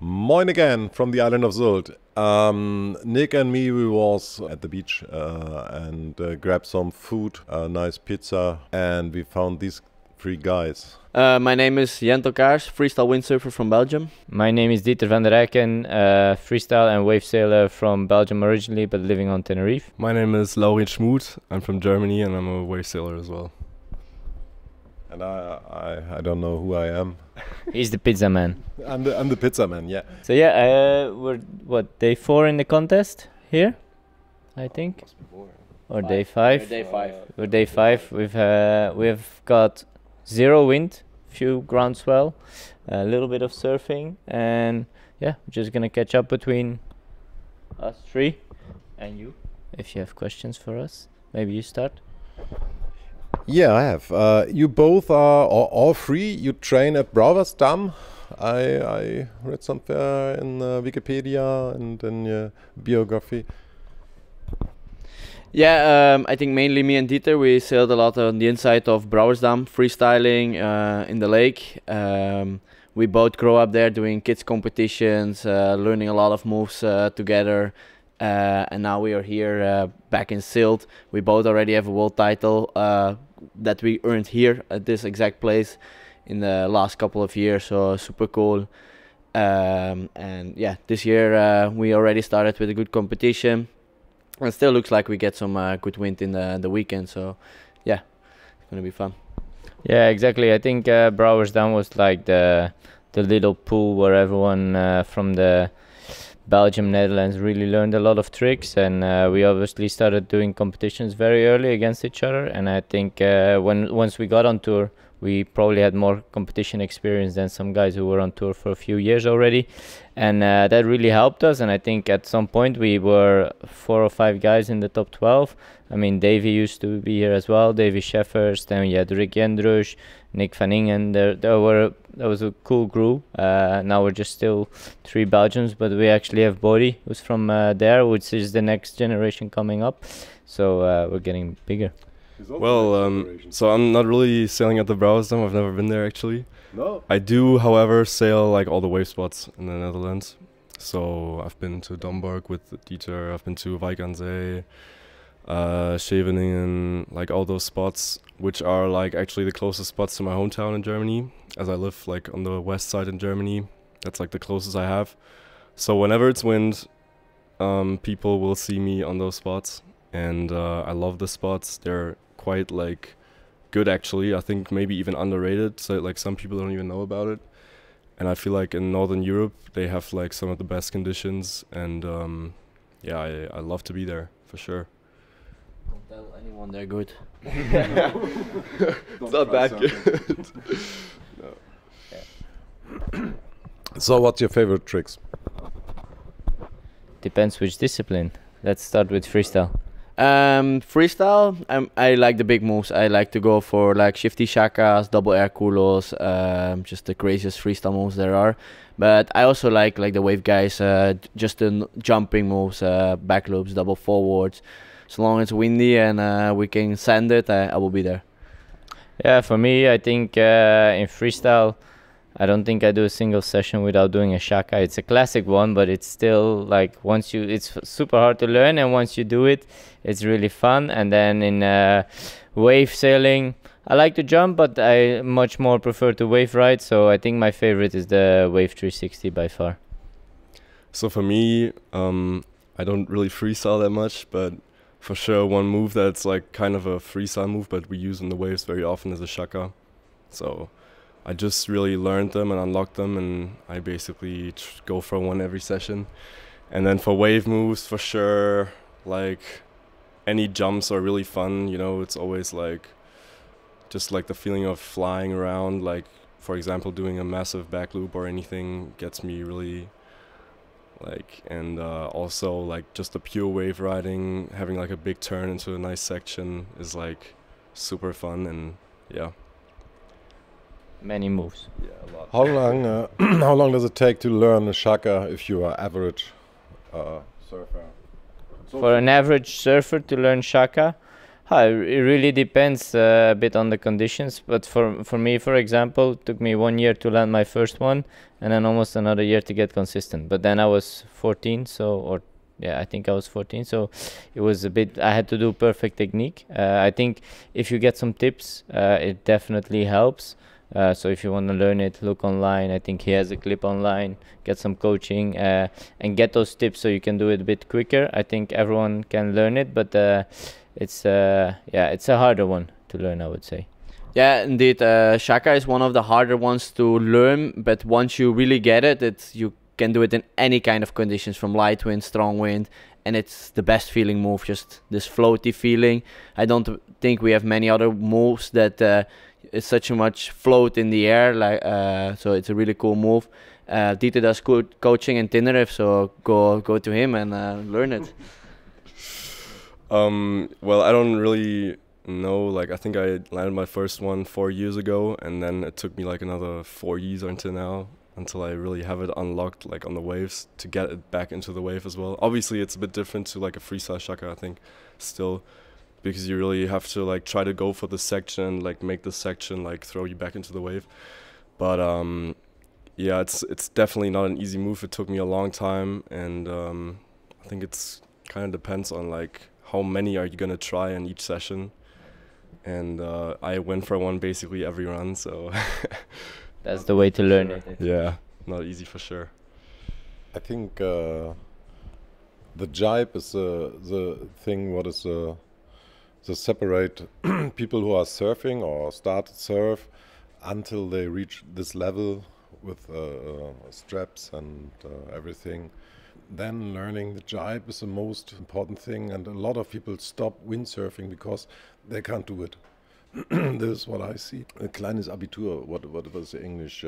Moin again from the island of Sylt. Nick and me, we was at the beach and grabbed some food, a nice pizza, and we found these three guys. My name is Caers, freestyle windsurfer from Belgium. My name is Dieter van der Eyken, freestyle and wave sailor from Belgium originally, but living on Tenerife. My name is Eyken Schmuth. I'm from Germany and I'm a wave sailor as well. And I don't know who I am. He's the pizza man. I'm the pizza man, yeah. So yeah, we're day 4 in the contest here, I think, or day 5. Day 5. We're day 5. We've got 0 wind, few groundswell, a little bit of surfing, and yeah, we're just gonna catch up between us 3 and you. If you have questions for us, maybe you start. Yeah, I have. You both are, or all three, you train at Brouwersdam. I read somewhere in Wikipedia and in your biography. Yeah, I think mainly me and Dieter, we sailed a lot on the inside of Brouwersdam, freestyling in the lake. We both grow up there doing kids competitions, learning a lot of moves together. And now we are here back in Sylt. We both already have a world title that we earned here at this exact place in the last couple of years, so super cool. And yeah, this year we already started with a good competition. And still looks like we get some good wind in the weekend, so yeah, it's gonna be fun. Yeah, exactly. I think Brouwersdam was like the little pool where everyone from the Belgium, Netherlands really learned a lot of tricks, and we obviously started doing competitions very early against each other. And I think once we got on tour, we probably had more competition experience than some guys who were on tour for a few years already, and that really helped us. And I think at some point we were 4 or 5 guys in the top 12. I mean, Davy used to be here as well, Davy Scheffers, then we had Rick Jendrush, Nick van Ingen. That was a cool group. Now we're just still 3 Belgians, but we actually have Bodhi, who's from there, which is the next generation coming up. So we're getting bigger. Well, so I'm not really sailing at the Brouwersdam. I've never been there actually. No. I do, however, sail like all the wave spots in the Netherlands. So I've been to Domburg with Dieter. I've been to Wijkansee, Scheveningen, like all those spots, which are like actually the closest spots to my hometown in Germany, as I live like on the west side in Germany. That's like the closest I have. So whenever it's wind, people will see me on those spots, and I love the spots. They're quite like good actually. I think maybe even underrated, so like some people don't even know about it. And I feel like in Northern Europe they have like some of the best conditions, and yeah, I love to be there for sure. Don't tell anyone they're good. It's not that good. No. Yeah. So what's your favorite tricks? Depends which discipline. Let's start with freestyle. Freestyle, I like the big moves. I like to go for like shifty shakas, double air culos, just the craziest freestyle moves there are. But I also like the wave guys, just the jumping moves, back loops, double forwards. So long as it's windy and we can sand it, I will be there. Yeah, for me, I think in freestyle, I don't think I do a single session without doing a Shaka. It's a classic one, but it's still like it's super hard to learn, and once you do it, it's really fun. And then in wave sailing, I like to jump, but I much more prefer to wave ride. So I think my favorite is the wave 360 by far. So for me, I don't really freestyle that much, but for sure one move that's like kind of a freestyle move, but we use in the waves very often, is a Shaka. So I just really learned them and unlocked them, and I basically go for one every session. And then for wave moves, for sure, like any jumps are really fun. You know, it's always like just like the feeling of flying around. Like for example, doing a massive back loop or anything gets me really like. And also like just the pure wave riding, having like a big turn into a nice section is like super fun. And yeah. Many moves. Yeah, a lot. How long does it take to learn a Shaka if you are average surfer? For an average surfer to learn Shaka, It really depends a bit on the conditions, but for me, for example, it took me 1 year to land my first one, and then almost another year to get consistent. But then I was 14, I think I was 14, so it was a bit, I had to do perfect technique. I think if you get some tips, it definitely helps. So if you want to learn it, look online. I think he has a clip online, get some coaching, and get those tips so you can do it a bit quicker. I think everyone can learn it, but it's a harder one to learn, I would say. Yeah, indeed. Shaka is one of the harder ones to learn, but once you really get it, you can do it in any kind of conditions, from light wind, strong wind, and it's the best feeling move, just this floaty feeling. I don't think we have many other moves that is such a much float in the air, so it's a really cool move. Dieter does good coaching in Tenerife, so go to him and learn it. Well, I don't really know. Like, I think I landed my first one 4 years ago, and then it took me like another 4 years until now, until I really have it unlocked, like on the waves, to get it back into the wave as well. Obviously, it's a bit different to like a freestyle Shaka, I think, still, because you really have to like try to go for the section, like make the section like throw you back into the wave. But yeah, it's definitely not an easy move. It took me a long time, and I think it's kind of depends on like how many are you gonna try in each session. And I went for one basically every run, so that's the way to learn it. Yeah, not easy for sure. I think the jibe is the thing what is the separate people who are surfing or start to surf until they reach this level with straps and everything. Then learning the jibe is the most important thing, and a lot of people stop windsurfing because they can't do it. This is what I see. A kleines Abitur, what was the English?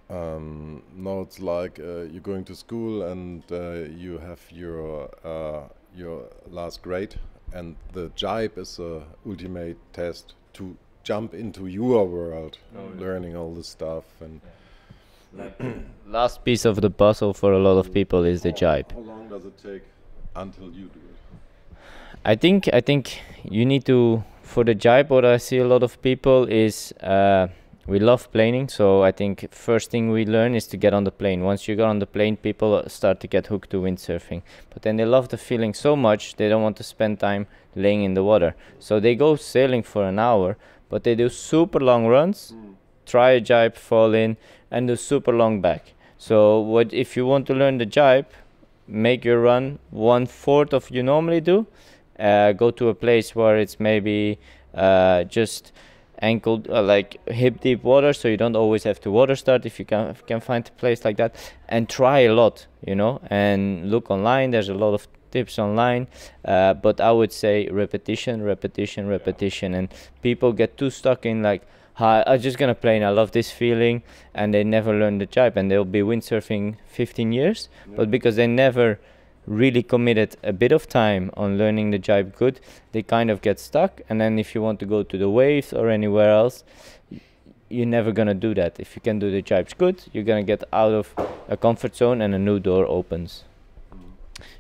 No, it's like you're going to school and you have your last grade, and the jibe is the ultimate test to jump into your world, learning all this stuff. And last piece of the puzzle for a lot of people is the jibe. How long does it take until you do it? I think you need to, for the jibe, what I see a lot of people is we love planing, so I think first thing we learn is to get on the plane. Once you get on the plane, people start to get hooked to windsurfing. But then they love the feeling so much, they don't want to spend time laying in the water. So they go sailing for an hour, but they do super long runs, try a jibe, fall in, and do super long back. So what if you want to learn the jibe, make your run 1/4 of you normally do. Go to a place where it's maybe just ankle, like hip deep water, so you don't always have to water start if you can find a place like that, and try a lot, and look online. There's a lot of tips online, but I would say repetition, and people get too stuck in like, I'm just gonna play and I love this feeling, and they never learn the jibe, and they'll be windsurfing 15 years, but because they never really committed a bit of time on learning the jibe good, they kind of get stuck. And then if you want to go to the waves or anywhere else, you're never gonna do that. If you can do the jibes good, you're gonna get out of a comfort zone and a new door opens.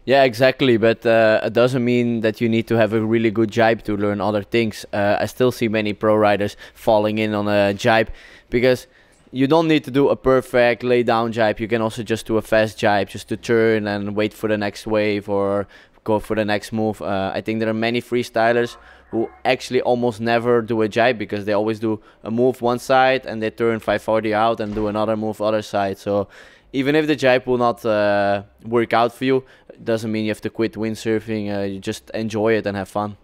Yeah, exactly, but it doesn't mean that you need to have a really good jibe to learn other things. I still see many pro riders falling in on a jibe, because you don't need to do a perfect lay down jibe. You can also just do a fast jibe, just to turn and wait for the next wave or go for the next move. I think there are many freestylers who actually almost never do a jibe, because they always do a move one side and they turn 540 out and do another move other side. So even if the jibe will not work out for you, it doesn't mean you have to quit windsurfing. You just enjoy it and have fun.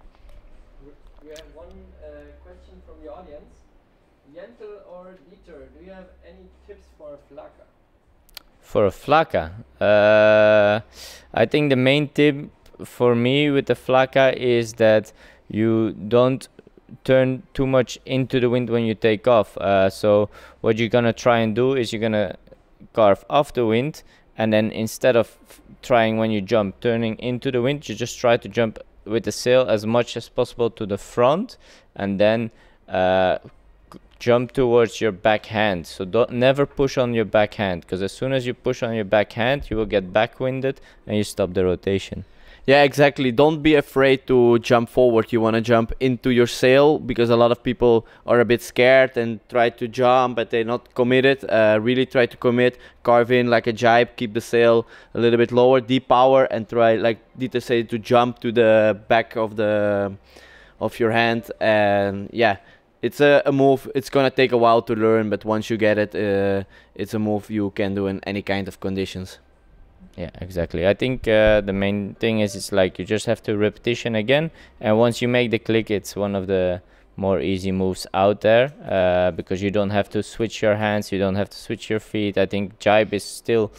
We have one question from the audience. Jentel or Dieter, do you have any tips for a flaka? For a flaka, I think the main tip for me with the flaka is that you don't turn too much into the wind when you take off. So what you're gonna try and do is you're gonna carve off the wind, and then instead of trying when you jump turning into the wind, you just try to jump with the sail as much as possible to the front, and then jump towards your backhand. So never push on your backhand, because as soon as you push on your backhand, you will get backwinded and you stop the rotation. Yeah, exactly. Don't be afraid to jump forward. You want to jump into your sail, because a lot of people are a bit scared and try to jump, but they're not committed. Really try to commit, carve in like a jibe, keep the sail a little bit lower, deep power, and try, like Dieter said, to jump to the back of your hand. And yeah, it's a move. It's gonna take a while to learn, but once you get it, it's a move you can do in any kind of conditions. Yeah, exactly. I think the main thing is it's like you just have to repetition again, and once you make the click, it's one of the more easy moves out there, because you don't have to switch your hands, you don't have to switch your feet. I think jibe is still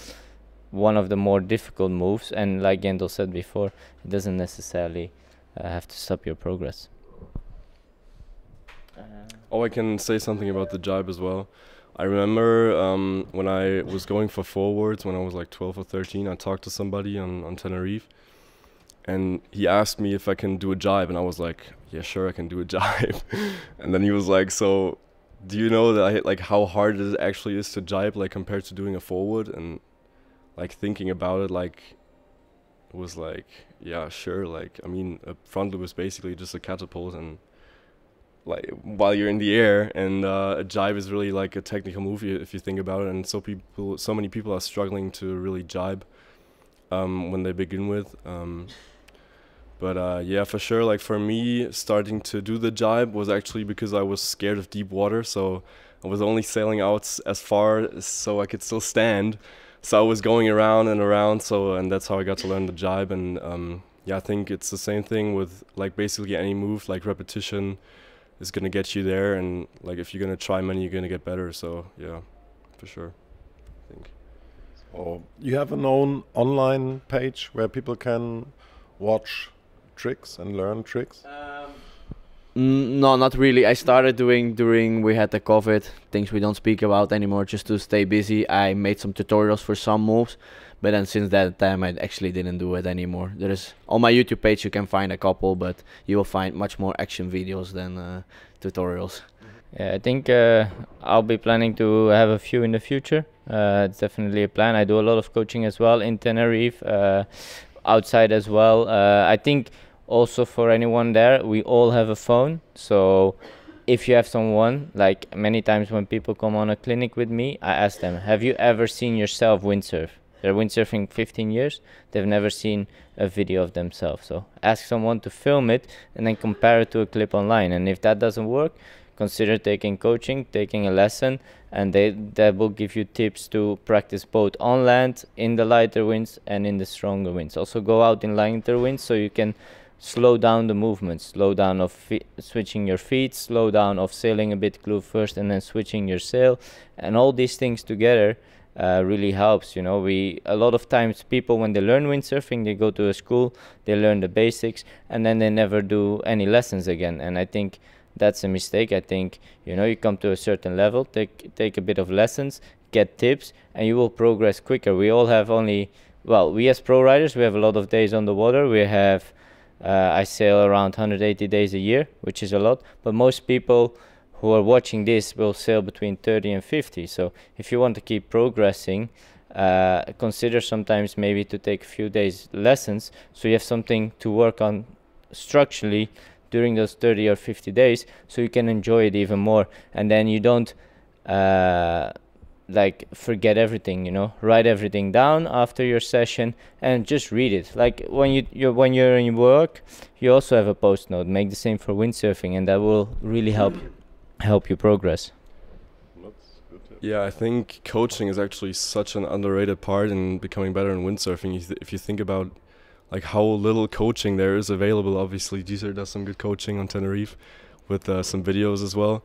one of the more difficult moves, and like Jendel said before, it doesn't necessarily have to stop your progress. Oh, I can say something about the jibe as well. I remember when I was going for forwards when I was like 12 or 13, I talked to somebody on Tenerife, and he asked me if I can do a jibe, and I was like, yeah, sure, I can do a jibe. And then he was like, so do you know that like how hard it actually is to jibe, like compared to doing a forward? And like thinking about it, like it was like, yeah, sure. Like, I mean, a front loop is basically just a catapult, and like while you're in the air, and a jibe is really like a technical move if you think about it. And so many people are struggling to really jibe when they begin with. But yeah, for sure, like for me, starting to do the jibe was actually because I was scared of deep water. So I was only sailing out as far so I could still stand. So I was going around and around. And that's how I got to learn the jibe. And yeah, I think it's the same thing with like basically any move, like repetition is gonna get you there, and like if you're gonna try many, you're gonna get better. So yeah, for sure, I think. Oh, you have an own online page where people can watch tricks and learn tricks? No, not really. I started doing during we had the COVID, things we don't speak about anymore, just to stay busy. I made some tutorials for some moves, but then since that time I actually didn't do it anymore. There is on my YouTube page you can find a couple, but you will find much more action videos than tutorials. Yeah, I think I'll be planning to have a few in the future. It's definitely a plan. I do a lot of coaching as well in Tenerife, outside as well. I think also for anyone there, we all have a phone. So if you have someone, like many times when people come on a clinic with me, I ask them, have you ever seen yourself windsurf? They're windsurfing 15 years. They've never seen a video of themselves. So ask someone to film it and then compare it to a clip online. And if that doesn't work, consider taking coaching, taking a lesson, and that will give you tips to practice both on land, in the lighter winds, and in the stronger winds. Also go out in lighter winds so you can slow down the movements, slow down of switching your feet, slow down of sailing a bit glue first and then switching your sail. And all these things together really helps. You know, a lot of times people, when they learn windsurfing, they go to a school, they learn the basics, and then they never do any lessons again. And I think that's a mistake. I think, you know, you come to a certain level, take a bit of lessons, get tips, and you will progress quicker. We all have we as pro riders, we have a lot of days on the water. We have I sail around 180 days a year, which is a lot, but most people who are watching this will sail between 30 and 50. So if you want to keep progressing, consider sometimes maybe to take a few days lessons, so you have something to work on structurally during those 30 or 50 days, so you can enjoy it even more. And then you don't like forget everything, you know, write everything down after your session and just read it. Like when you're in work, you also have a post note. Make the same for windsurfing, and that will really help you progress. Yeah, I think coaching is actually such an underrated part in becoming better in windsurfing. If you think about like how little coaching there is available. Obviously Dieter does some good coaching on Tenerife with some videos as well,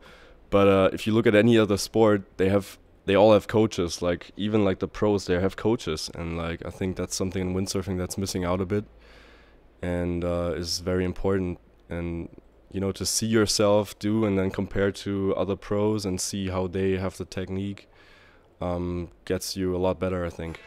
but if you look at any other sport, they all have coaches. Like even like the pros, they have coaches, and like I think that's something in windsurfing that's missing out a bit, and is very important. And you know, to see yourself do and then compare to other pros and see how they have the technique gets you a lot better, I think.